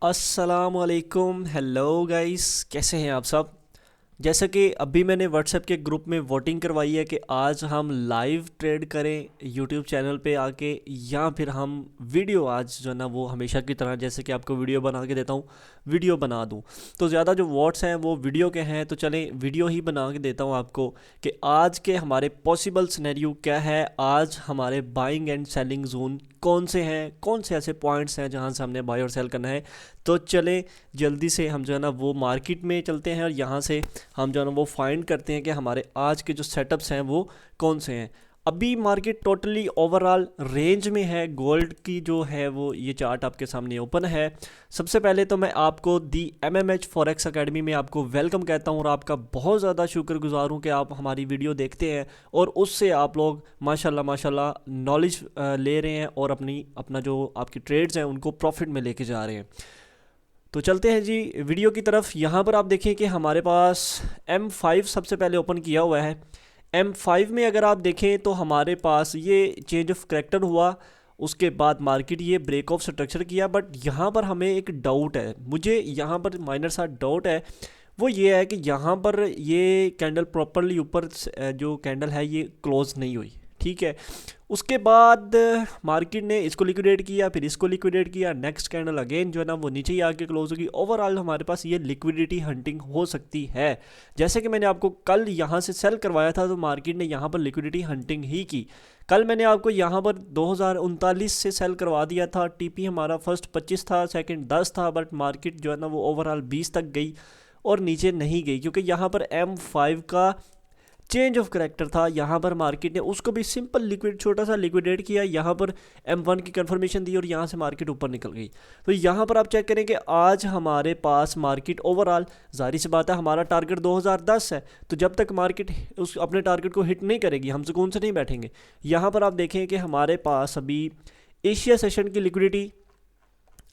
अस्सलामुअलैकुम, hello guys, कैसे हैं आप सब। जैसा कि अभी मैंने व्हाट्सएप के ग्रुप में वोटिंग करवाई है कि आज हम लाइव ट्रेड करें यूट्यूब चैनल पे आके, या फिर हम वीडियो आज जो है ना वो हमेशा की तरह जैसे कि आपको वीडियो बना के देता हूँ वीडियो बना दूँ। तो ज़्यादा जो वोट्स हैं वो वीडियो के हैं, तो चलें वीडियो ही बना के देता हूँ आपको कि आज के हमारे पॉसिबल सिनेरियो क्या है, आज हमारे बाइंग एंड सेलिंग जोन कौन से हैं, कौन से ऐसे पॉइंट्स हैं जहाँ से हमने बाय और सेल करना है। तो चलें जल्दी से हम जो है ना वो मार्केट में चलते हैं और यहाँ से हम जो है ना वो फाइंड करते हैं कि हमारे आज के जो सेटअप्स हैं वो कौन से हैं। अभी मार्केट टोटली ओवरऑल रेंज में है। गोल्ड की जो है वो ये चार्ट आपके सामने ओपन है। सबसे पहले तो मैं आपको दी एमएमएच फॉरेक्स एकेडमी में आपको वेलकम कहता हूँ और आपका बहुत ज़्यादा शुक्रगुजार हूँ कि आप हमारी वीडियो देखते हैं और उससे आप लोग माशाल्लाह माशाल्लाह नॉलेज ले रहे हैं और अपना जो आपकी ट्रेड्स हैं उनको प्रॉफिट में लेके जा रहे हैं। तो चलते हैं जी वीडियो की तरफ। यहाँ पर आप देखिए कि हमारे पास M5 सबसे पहले ओपन किया हुआ है। M5 में अगर आप देखें तो हमारे पास ये चेंज ऑफ करेक्टर हुआ, उसके बाद मार्केट ये ब्रेक ऑफ स्ट्रक्चर किया। बट यहाँ पर हमें एक डाउट है, मुझे यहाँ पर माइनर सा डाउट है। वो ये है कि यहाँ पर ये कैंडल प्रॉपरली ऊपर जो कैंडल है ये क्लोज नहीं हुई, ठीक है। उसके बाद मार्केट ने इसको लिक्विडेट किया, फिर इसको लिक्विडेट किया, नेक्स्ट कैंडल अगेन जो है ना वो नीचे ही आके क्लोज होगी। ओवरऑल हमारे पास ये लिक्विडिटी हंटिंग हो सकती है। जैसे कि मैंने आपको कल यहाँ से सेल करवाया था तो मार्केट ने यहाँ पर लिक्विडिटी हंटिंग ही की। कल मैंने आपको यहाँ पर 2039 से सेल करवा दिया था। टीपी हमारा फर्स्ट 25 था, सेकंड 10 था, बट मार्केट जो है ना वो ओवरऑल 20 तक गई और नीचे नहीं गई क्योंकि यहाँ पर M5 का चेंज ऑफ करेक्टर था। यहाँ पर मार्केट ने उसको भी सिंपल लिक्विड छोटा सा लिक्विडेट किया, यहाँ पर M1 की कंफर्मेशन दी और यहाँ से मार्केट ऊपर निकल गई। तो यहाँ पर आप चेक करें कि आज हमारे पास मार्केट ओवरऑल, जाहिर सी बात है हमारा टारगेट 2010 है, तो जब तक मार्केट उस अपने टारगेट को हिट नहीं करेगी हम सुकून से नहीं बैठेंगे। यहाँ पर आप देखें कि हमारे पास अभी एशिया सेशन की लिक्विडिटी,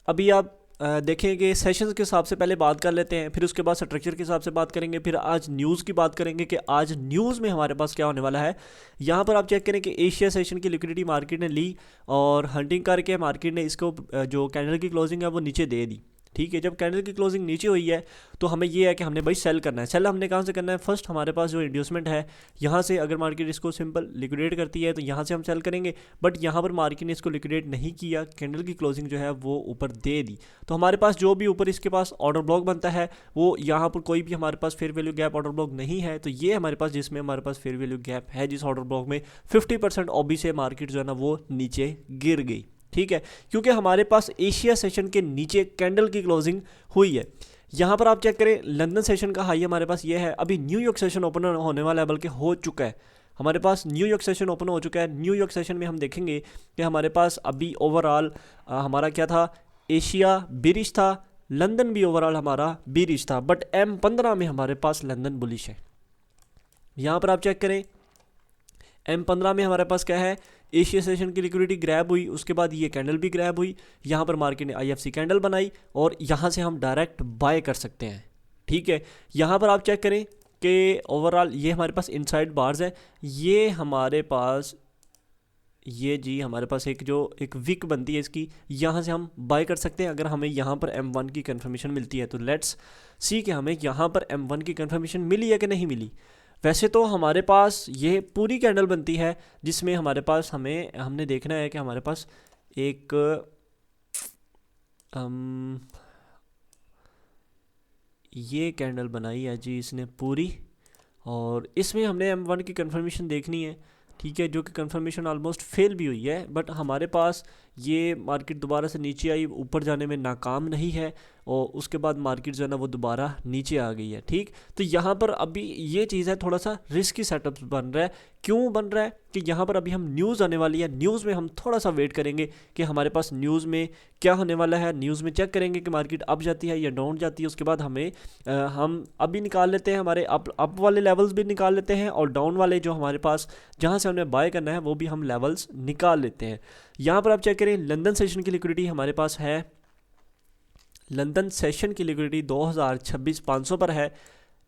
अभी आप देखें कि सेशंस के हिसाब से पहले बात कर लेते हैं, फिर उसके बाद स्ट्रक्चर के हिसाब से बात करेंगे, फिर आज न्यूज़ की बात करेंगे कि आज न्यूज़ में हमारे पास क्या होने वाला है। यहाँ पर आप चेक करें कि एशिया सेशन की लिक्विडिटी मार्केट ने ली और हंटिंग करके मार्केट ने इसको जो कैंडल की क्लोजिंग है वो नीचे दे दी, ठीक है। जब कैंडल की क्लोजिंग नीचे हुई है तो हमें ये है कि हमने भाई सेल करना है। सेल हमने कहाँ से करना है, फर्स्ट हमारे पास जो इंड्यूसमेंट है यहाँ से, अगर मार्केट इसको सिंपल लिक्विडेट करती है तो यहाँ से हम सेल करेंगे। बट यहाँ पर मार्केट ने इसको लिक्विडेट नहीं किया, कैंडल की क्लोजिंग जो है वो ऊपर दे दी, तो हमारे पास जो भी ऊपर इसके पास ऑर्डर ब्लॉक बनता है वो यहाँ पर कोई भी हमारे पास fair value gap order block नहीं है। तो ये हमारे पास जिसमें हमारे पास फेयर वैल्यू गैप है, जिस ऑर्डर ब्लॉक में 50% ओबी से मार्केट जो है ना वो नीचे गिर गई, ठीक है, क्योंकि हमारे पास एशिया सेशन के नीचे कैंडल की क्लोजिंग हुई है। यहाँ पर आप चेक करें लंदन सेशन का हाई हमारे पास ये है। अभी न्यूयॉर्क सेशन ओपन होने वाला है, बल्कि हो चुका है। हमारे पास न्यूयॉर्क सेशन ओपन हो चुका है। न्यूयॉर्क सेशन में हम देखेंगे कि हमारे पास अभी ओवरऑल हमारा क्या था, एशिया बिरिश था, लंदन भी ओवरऑल हमारा बिरिश था, बट M15 में हमारे पास लंदन बुलिश है। यहाँ पर आप चेक करें M15 में हमारे पास क्या है, एशिया सेशन की लिक्विडिटी ग्रैब हुई, उसके बाद ये कैंडल भी ग्रैब हुई, यहाँ पर मार्केट ने IFC कैंडल बनाई और यहाँ से हम डायरेक्ट बाय कर सकते हैं, ठीक है। यहाँ पर आप चेक करें कि ओवरऑल ये हमारे पास इनसाइड बार्स है, ये हमारे पास ये जी हमारे पास एक विक बनती है इसकी, यहाँ से हम बाय कर सकते हैं अगर हमें यहाँ पर M1 की कंफर्मेशन मिलती है। तो लेट्स सी कि हमें यहाँ पर M1 की कंफर्मेशन मिली है कि नहीं मिली। वैसे तो हमारे पास ये पूरी कैंडल बनती है जिसमें हमारे पास हमने देखना है कि हमारे पास एक ये कैंडल बनाई है जी इसने पूरी, और इसमें हमने M1 की कंफर्मेशन देखनी है, ठीक है, जो कि कंफर्मेशन ऑलमोस्ट फेल भी हुई है। बट हमारे पास ये मार्केट दोबारा से नीचे आई, ऊपर जाने में नाकाम नहीं है और उसके बाद मार्केट जो है ना वो दोबारा नीचे आ गई है, ठीक। तो यहाँ पर अभी ये चीज़ है, थोड़ा सा रिस्की सेटअप बन रहा है। क्यों बन रहा है कि यहाँ पर अभी हम न्यूज़ आने वाली है, न्यूज़ में हम थोड़ा सा वेट करेंगे कि हमारे पास न्यूज़ में क्या होने वाला है। न्यूज़ में चेक करेंगे कि मार्केट अप जाती है या डाउन जाती है, उसके बाद हम अभी निकाल लेते हैं हमारे अप वाले लेवल्स भी निकाल लेते हैं और डाउन वाले जो हमारे पास जहाँ से हमें बाय करना है वो भी हम लेवल्स निकाल लेते हैं। यहाँ पर आप चेक करें लंदन सेशन की लिक्विडिटी हमारे पास है, लंदन सेशन की लिक्विडिटी 2026 500 पर है।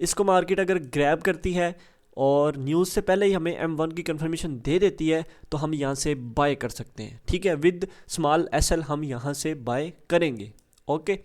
इसको मार्केट अगर ग्रैब करती है और न्यूज़ से पहले ही हमें M1 की कंफर्मेशन दे देती है तो हम यहाँ से बाय कर सकते हैं, ठीक है। विद स्मॉल SL हम यहाँ से बाय करेंगे। ओके,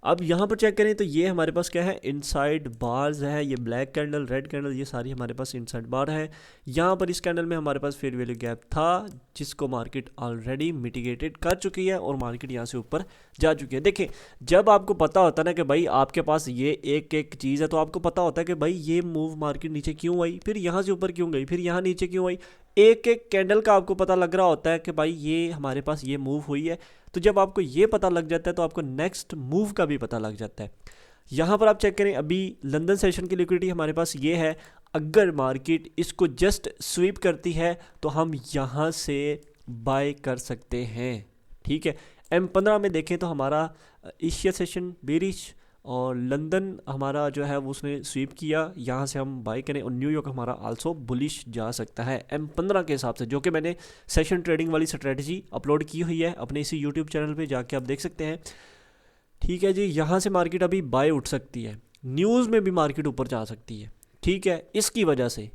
अब यहाँ पर चेक करें तो ये हमारे पास क्या है, इनसाइड बार्स है, ये ब्लैक कैंडल, रेड कैंडल, ये सारी हमारे पास इनसाइड बार है। यहाँ पर इस कैंडल में हमारे पास फेयर वैल्यू गैप था जिसको मार्केट ऑलरेडी मिटिगेटेड कर चुकी है और मार्केट यहाँ से ऊपर जा चुकी है। देखिए, जब आपको पता होता है ना कि भाई आपके पास ये एक एक चीज़ है, तो आपको पता होता है कि भाई ये मूव मार्केट नीचे क्यों आई, फिर यहाँ से ऊपर क्यों गई, फिर यहाँ नीचे क्यों आई, एक एक कैंडल का आपको पता लग रहा होता है कि भाई ये हमारे पास ये मूव हुई है। तो जब आपको ये पता लग जाता है तो आपको नेक्स्ट मूव का भी पता लग जाता है। यहाँ पर आप चेक करें, अभी लंदन सेशन की लिक्विडिटी हमारे पास ये है, अगर मार्केट इसको जस्ट स्वीप करती है तो हम यहाँ से बाय कर सकते हैं। ठीक है, M15 में देखें तो हमारा एशिया सेशन बेरिश और लंदन हमारा जो है वो उसने स्वीप किया, यहाँ से हम बाय करें, और न्यूयॉर्क हमारा आल्सो बुलिश जा सकता है M15 के हिसाब से, जो कि मैंने सेशन ट्रेडिंग वाली स्ट्रेटजी अपलोड की हुई है अपने इसी यूट्यूब चैनल पे जाके आप देख सकते हैं। ठीक है जी, यहाँ से मार्केट अभी बाय उठ सकती है, न्यूज़ में भी मार्केट ऊपर जा सकती है। ठीक है, इसकी वजह से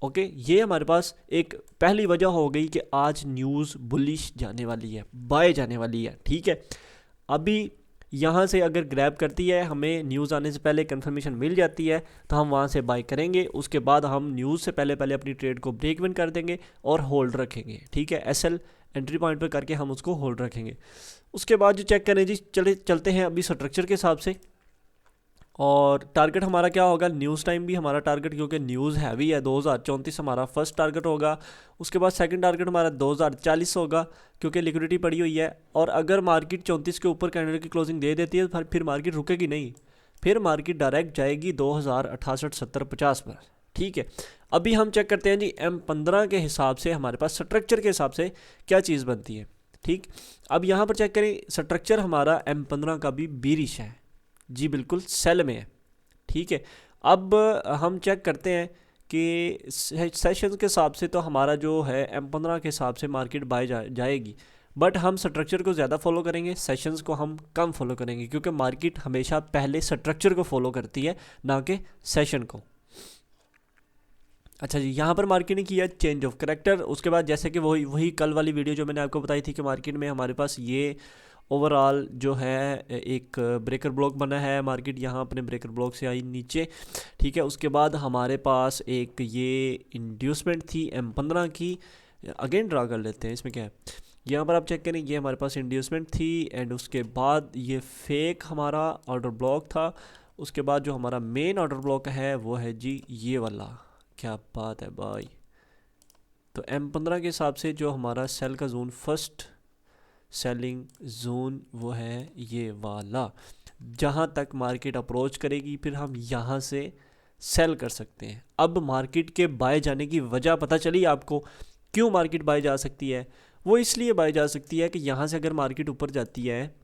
ओके, ये हमारे पास एक पहली वजह हो गई कि आज न्यूज़ बुलिश जाने वाली है, बाय जाने वाली है। ठीक है, अभी यहाँ से अगर ग्रैब करती है, हमें न्यूज़ आने से पहले कंफर्मेशन मिल जाती है तो हम वहाँ से बाय करेंगे, उसके बाद हम न्यूज़ से पहले पहले अपनी ट्रेड को ब्रेक इवन कर देंगे और होल्ड रखेंगे। ठीक है, SL एंट्री पॉइंट पर करके हम उसको होल्ड रखेंगे। उसके बाद जो चेक करें जी, चलते हैं अभी स्ट्रक्चर के हिसाब से, और टारगेट हमारा क्या होगा, न्यूज़ टाइम भी हमारा टारगेट, क्योंकि न्यूज़ हैवी है, 2034 हमारा फर्स्ट टारगेट होगा। उसके बाद सेकंड टारगेट हमारा 2040 होगा क्योंकि लिक्विडिटी पड़ी हुई है, और अगर मार्केट 34 के ऊपर कैंडल की क्लोजिंग दे देती है तो फिर मार्केट रुकेगी नहीं, फिर मार्केट डायरेक्ट जाएगी 2068, 70, 50 पर। ठीक है, अभी हम चेक करते हैं जी M15 के हिसाब से हमारे पास स्ट्रक्चर के हिसाब से क्या चीज़ बनती है। ठीक, अब यहाँ पर चेक करें, स्ट्रक्चर हमारा M15 का भी बीरिश है जी, बिल्कुल सेल में है। ठीक है, अब हम चेक करते हैं कि सेशन के हिसाब से तो हमारा जो है M15 के हिसाब से मार्केट बाय जाएगी, बट हम स्ट्रक्चर को ज़्यादा फॉलो करेंगे, सेशंस को हम कम फॉलो करेंगे, क्योंकि मार्केट हमेशा पहले स्ट्रक्चर को फॉलो करती है ना कि सेशन को। अच्छा जी, यहाँ पर मार्केट ने किया चेंज ऑफ करेक्टर, उसके बाद जैसे कि वही कल वाली वीडियो जो मैंने आपको बताई थी कि मार्केट में हमारे पास ये ओवरऑल जो है एक ब्रेकर ब्लॉक बना है, मार्केट यहाँ अपने ब्रेकर ब्लॉक से आई नीचे। ठीक है, उसके बाद हमारे पास एक ये इंड्यूसमेंट थी M15 की, अगेन ड्रा कर लेते हैं, इसमें क्या है, यहाँ पर आप चेक करें, ये हमारे पास इंड्यूसमेंट थी, एंड उसके बाद ये फेक हमारा ऑर्डर ब्लॉक था। उसके बाद जो हमारा मेन ऑर्डर ब्लॉक है वो है जी ये वाला, क्या बात है भाई। तो M15 के हिसाब से जो हमारा सेल का जोन, फर्स्ट सेलिंग जोन, वो है ये वाला, जहाँ तक मार्केट अप्रोच करेगी फिर हम यहाँ से सेल कर सकते हैं। अब मार्केट के बाय जाने की वजह पता चली आपको, क्यों मार्केट बाय जा सकती है, वो इसलिए बाय जा सकती है कि यहाँ से अगर मार्केट ऊपर जाती है,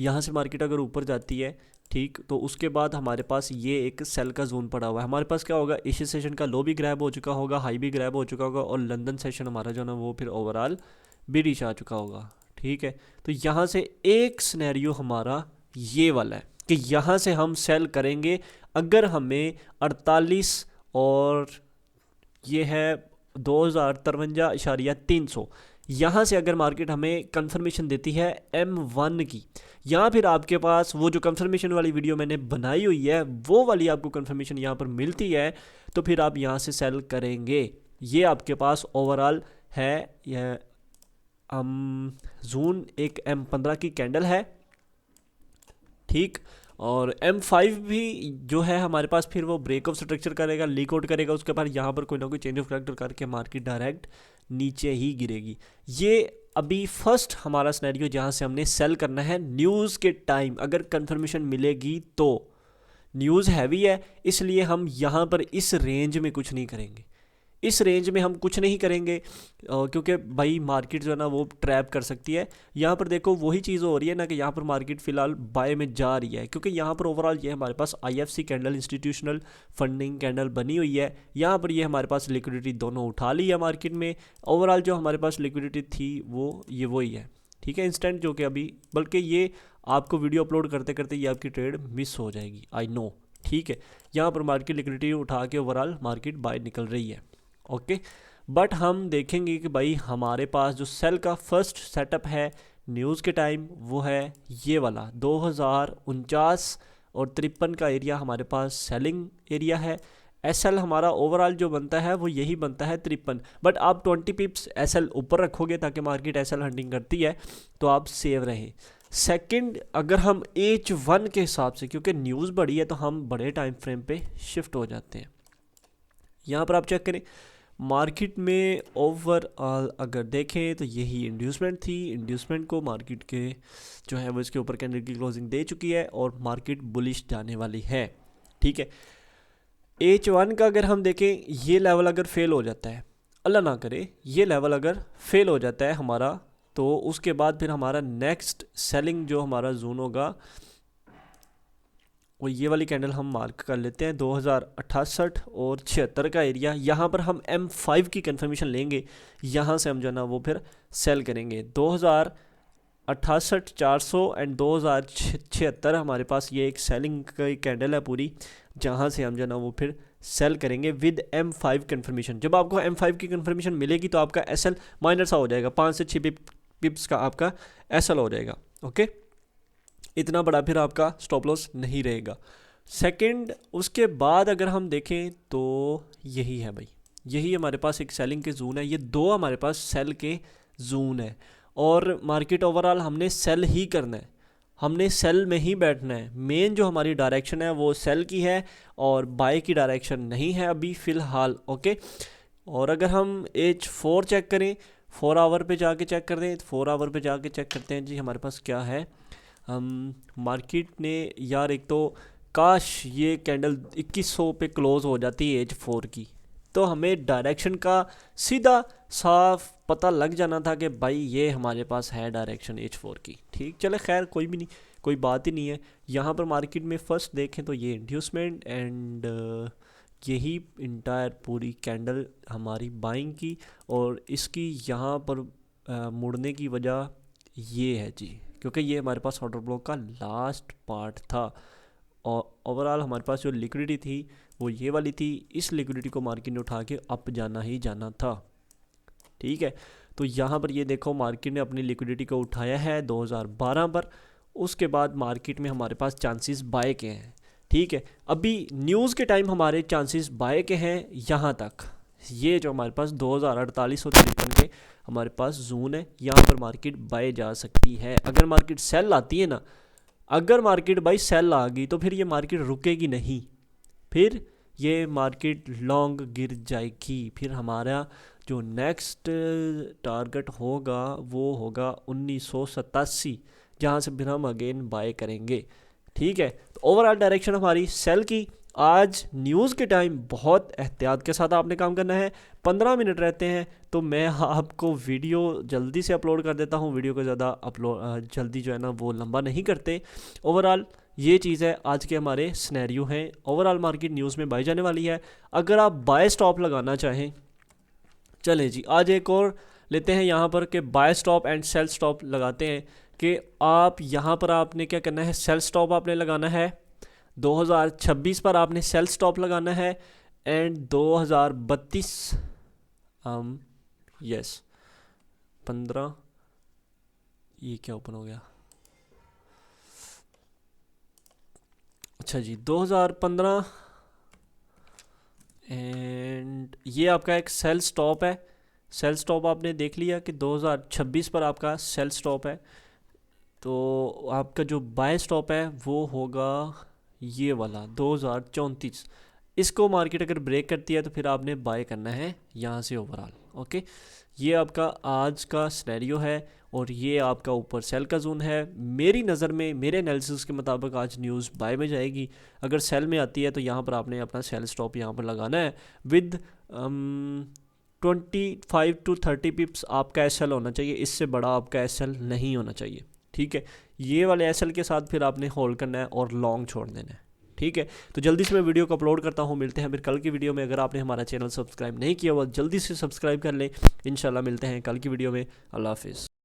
यहाँ से मार्केट अगर ऊपर जाती है, ठीक, तो उसके बाद हमारे पास ये एक सेल का जोन पड़ा हुआ है, हमारे पास क्या होगा, एशिया सेशन का लो भी ग्रैब हो चुका होगा, हाई भी ग्रैब हो चुका होगा, और लंदन सेशन हमारा जो ना वो फिर ओवरऑल बीरिश आ चुका होगा। ठीक है, तो यहाँ से एक सिनेरियो हमारा ये वाला है कि यहाँ से हम सेल करेंगे अगर हमें 48 और ये है 2053.300, यहाँ से अगर मार्केट हमें कंफर्मेशन देती है M1 की, या फिर आपके पास वो जो कंफर्मेशन वाली वीडियो मैंने बनाई हुई है वो वाली आपको कंफर्मेशन यहाँ पर मिलती है, तो फिर आप यहाँ से सेल करेंगे। ये आपके पास ओवरऑल है, यह जोन एक M15 की कैंडल है। ठीक, और M5 भी जो है हमारे पास फिर वो ब्रेक ऑफ स्ट्रक्चर करेगा, लीक आउट करेगा, उसके बाद यहाँ पर कोई ना कोई चेंज ऑफ करेक्टर करके मार्केट डायरेक्ट नीचे ही गिरेगी। ये अभी फर्स्ट हमारा सिनेरियो जहाँ से हमने सेल करना है न्यूज़ के टाइम, अगर कंफर्मेशन मिलेगी तो। न्यूज़ हैवी है इसलिए हम यहाँ पर इस रेंज में कुछ नहीं करेंगे, इस रेंज में हम कुछ नहीं करेंगे, क्योंकि भाई मार्केट जो है ना वो ट्रैप कर सकती है। यहाँ पर देखो वही चीज़ हो रही है ना कि यहाँ पर मार्केट फ़िलहाल बाय में जा रही है, क्योंकि यहाँ पर ओवरऑल ये हमारे पास IFC candle, institutional funding candle बनी हुई है। यहाँ पर ये हमारे पास लिक्विडिटी दोनों उठा ली है मार्केट में। ओवरऑल जो हमारे पास लिक्विडिटी थी वो ये वही है, ठीक है, इंस्टेंट, जो कि अभी बल्कि ये आपको वीडियो अपलोड करते करते ये आपकी ट्रेड मिस हो जाएगी, आई नो। ठीक है, यहाँ पर मार्केट लिक्विडिटी उठा के ओवरऑल मार्केट बाय निकल रही है। ओके, बट हम देखेंगे कि भाई हमारे पास जो सेल का फर्स्ट सेटअप है न्यूज़ के टाइम वो है ये वाला 2049 और 53 का एरिया हमारे पास सेलिंग एरिया है। एसएल हमारा ओवरऑल जो बनता है वो यही बनता है 53, बट आप 20 पिप्स एसएल ऊपर रखोगे ताकि मार्केट एसएल हंटिंग करती है तो आप सेव रहे। सेकंड, अगर हम H1 के हिसाब से, क्योंकि न्यूज़ बड़ी है तो हम बड़े टाइम फ्रेम पे शिफ्ट हो जाते हैं। यहाँ पर आप चेक करें मार्केट में ओवरऑल अगर देखें तो यही इंड्यूसमेंट थी। इंड्यूसमेंट को मार्केट के जो है वो इसके ऊपर कैंडल की क्लोजिंग दे चुकी है और मार्केट बुलिश जाने वाली है। ठीक है, H1 का अगर हम देखें ये लेवल अगर फेल हो जाता है, अल्लाह ना करे ये लेवल अगर फेल हो जाता है हमारा, तो उसके बाद फिर हमारा नेक्स्ट सेलिंग जो हमारा जोन होगा वो ये वाली कैंडल हम मार्क कर लेते हैं 2068 और 76 का एरिया। यहाँ पर हम M5 की कंफर्मेशन लेंगे, यहाँ से हम जो है ना वो फिर सेल करेंगे 2068 400 एंड 2076 हमारे पास ये एक सेलिंग की कैंडल है पूरी, जहाँ से हम जो है ना वो फिर सेल करेंगे विद M5 कंफर्मेशन। जब आपको M5 की कंफर्मेशन मिलेगी तो आपका SL माइनर सा हो जाएगा, 5 से 6 पिप्स का आपका SL हो जाएगा। ओके, इतना बड़ा फिर आपका स्टॉप लॉस नहीं रहेगा। सेकंड, उसके बाद अगर हम देखें तो यही है भाई, यही हमारे पास एक सेलिंग के जोन है, ये दो हमारे पास सेल के जोन है और मार्केट ओवरऑल हमने सेल ही करना है, हमने सेल में ही बैठना है। मेन जो हमारी डायरेक्शन है वो सेल की है और बाय की डायरेक्शन नहीं है अभी फ़िलहाल। ओके, और अगर हम H4 चेक करें, 4 आवर पे जाके चेक कर दें, 4 आवर पे जाके चेक करते हैं जी हमारे पास क्या है। मार्केट ने यार एक तो काश ये कैंडल 2100 पे क्लोज़ हो जाती है H4 की, तो हमें डायरेक्शन का सीधा साफ पता लग जाना था कि भाई ये हमारे पास है डायरेक्शन H4 की। ठीक, चले खैर कोई भी नहीं, कोई बात ही नहीं है। यहाँ पर मार्केट में फर्स्ट देखें तो ये इंड्यूसमेंट एंड यही इंटायर पूरी कैंडल हमारी बाइंग की, और इसकी यहाँ पर मुड़ने की वजह ये है जी, क्योंकि ये हमारे पास ऑर्डर ब्लॉक का लास्ट पार्ट था और ओवरऑल हमारे पास जो लिक्विडिटी थी वो ये वाली थी। इस लिक्विडिटी को मार्केट ने उठा के अप जाना ही जाना था। ठीक है, तो यहाँ पर ये देखो मार्केट ने अपनी लिक्विडिटी को उठाया है 2012 पर, उसके बाद मार्केट में हमारे पास चांसेस बाय के हैं। ठीक है, अभी न्यूज़ के टाइम हमारे चांसेस बाय के हैं यहाँ तक, ये जो हमारे पास 2048 और 53 के हमारे पास जोन है, यहाँ पर मार्केट बाय जा सकती है। अगर मार्केट सेल आती है ना, अगर मार्केट बाई सेल आ गई तो फिर ये मार्केट रुकेगी नहीं, फिर ये मार्केट लॉन्ग गिर जाएगी। फिर हमारा जो नेक्स्ट टारगेट होगा वो होगा 1987, जहाँ से फिर हम अगेन बाय करेंगे। ठीक है, तो ओवरऑल डायरेक्शन हमारी सेल की। आज न्यूज़ के टाइम बहुत एहतियात के साथ आपने काम करना है। 15 मिनट रहते हैं तो मैं आपको वीडियो जल्दी से अपलोड कर देता हूँ, वीडियो को ज़्यादा अपलोड जल्दी जो है ना वो लंबा नहीं करते। ओवरऑल ये चीज़ है, आज के हमारे सिनेरियो हैं। ओवरऑल मार्केट न्यूज़ में बाई जाने वाली है। अगर आप बाय स्टॉप लगाना चाहें, चलें जी आज एक और लेते हैं यहाँ पर कि buy stop and sell stop लगाते हैं। कि आप यहाँ पर आपने क्या करना है, सेल स्टॉप आपने लगाना है 2026 पर, आपने सेल स्टॉप लगाना है एंड 2032 यस 15 ये क्या ओपन हो गया, अच्छा जी 2015 एंड ये आपका एक सेल स्टॉप है। सेल स्टॉप आपने देख लिया कि 2026 पर आपका सेल स्टॉप है, तो आपका जो बाय स्टॉप है वो होगा ये वाला 2034। इसको मार्केट अगर ब्रेक करती है तो फिर आपने बाय करना है यहाँ से ओवरऑल। ओके, ये आपका आज का सिनेरियो है और ये आपका ऊपर सेल का जोन है। मेरी नज़र में, मेरे एनालिसिस के मुताबिक आज न्यूज़ बाय में जाएगी। अगर सेल में आती है तो यहाँ पर आपने अपना सेल स्टॉप यहाँ पर लगाना है विद 25 to 30 पिप्स आपका SL होना चाहिए, इससे बड़ा आपका SL नहीं होना चाहिए। ठीक है, ये वाले SL के साथ फिर आपने होल्ड करना है और लॉन्ग छोड़ देना है। ठीक है, तो जल्दी से मैं वीडियो को अपलोड करता हूँ, मिलते हैं फिर कल की वीडियो में। अगर आपने हमारा चैनल सब्सक्राइब नहीं किया हुआ जल्दी से सब्सक्राइब कर लें। इंशाल्लाह मिलते हैं कल की वीडियो में। अल्लाह हाफिज़।